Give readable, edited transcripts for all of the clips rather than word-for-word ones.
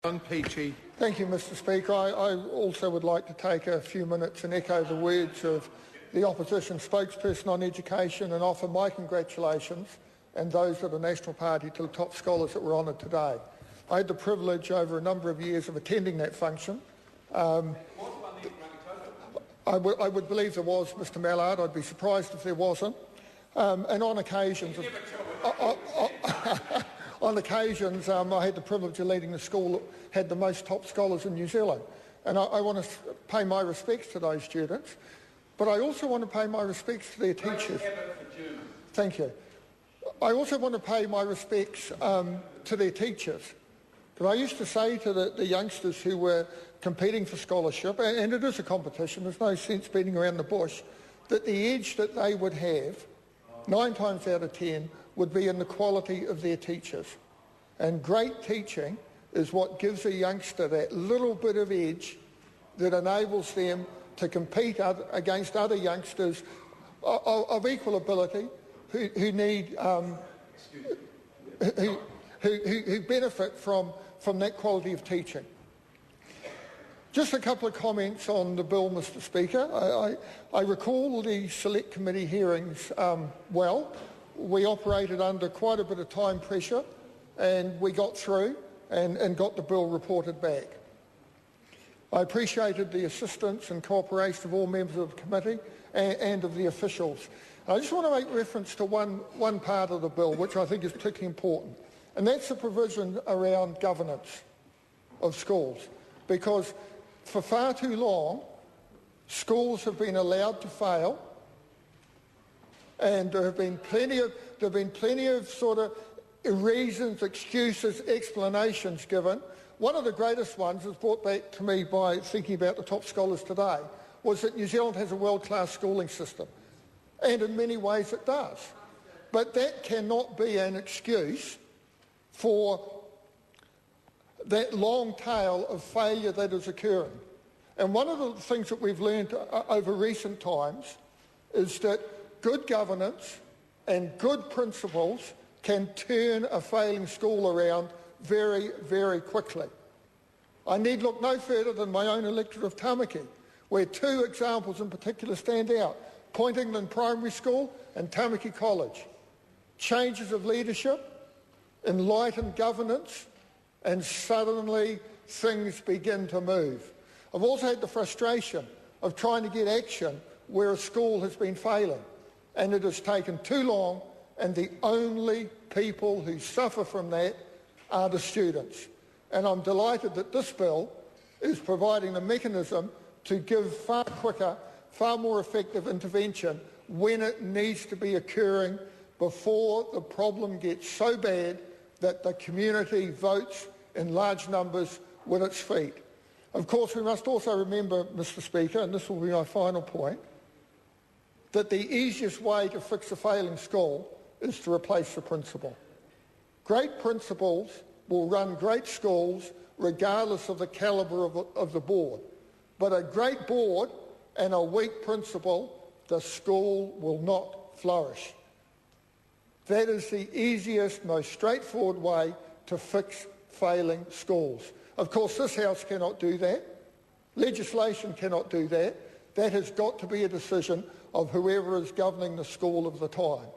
Thank you, Mr Speaker. I also would like to take a few minutes and echo the words of the opposition spokesperson on education and offer my congratulations and those of the National Party to the top scholars that were honoured today. I had the privilege over a number of years of attending that function. I would believe there was, Mr Mallard. I'd be surprised if there wasn't. And on occasions, I had the privilege of leading the school that had the most top scholars in New Zealand. And I want to pay my respects to those students, but I also want to pay my respects to their teachers. Thank you. I also want to pay my respects to their teachers. But I used to say to the youngsters who were competing for scholarship, and it is a competition, there's no sense beating around the bush, that the edge that they would have, 9 times out of 10, would be in the quality of their teachers. And great teaching is what gives a youngster that little bit of edge that enables them to compete against other youngsters of equal ability who need who benefit from that quality of teaching. Just a couple of comments on the bill, Mr Speaker. I recall the Select Committee hearings well. We operated under quite a bit of time pressure and we got through and got the bill reported back. I appreciated the assistance and cooperation of all members of the committee and of the officials. I just want to make reference to one part of the bill which I think is particularly important, and that's the provision around governance of schools, because for far too long schools have been allowed to fail, and there have been plenty of sort of reasons, excuses, explanations given. One of the greatest ones was brought back to me by thinking about the top scholars today, was that New Zealand has a world-class schooling system, and in many ways it does. But that cannot be an excuse for that long tail of failure that is occurring. And one of the things that we've learned over recent times is that good governance and good principles can turn a failing school around very, very quickly. I need look no further than my own electorate of Tamaki, where 2 examples in particular stand out: Poyntington Primary School and Tamaki College. Changes of leadership, enlightened governance, and suddenly things begin to move. I've also had the frustration of trying to get action where a school has been failing, and it has taken too long, and the only people who suffer from that are the students. And I'm delighted that this bill is providing the mechanism to give far quicker, far more effective intervention when it needs to be occurring, before the problem gets so bad that the community votes in large numbers with its feet. Of course, we must also remember, Mr Speaker, and this will be my final point, that the easiest way to fix a failing school is to replace the principal. Great principals will run great schools regardless of the calibre of the board. But a great board and a weak principal, the school will not flourish. That is the easiest, most straightforward way to fix failing schools. Of course, this House cannot do that. Legislation cannot do that. That has got to be a decision of whoever is governing the school of the time.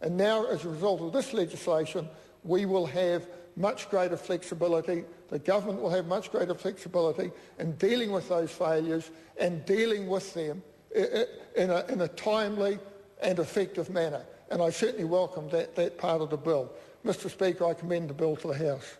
And now, as a result of this legislation, we will have much greater flexibility. The government will have much greater flexibility in dealing with those failures and dealing with them in a timely and effective manner. And I certainly welcome that part of the bill. Mr Speaker, I commend the bill to the House.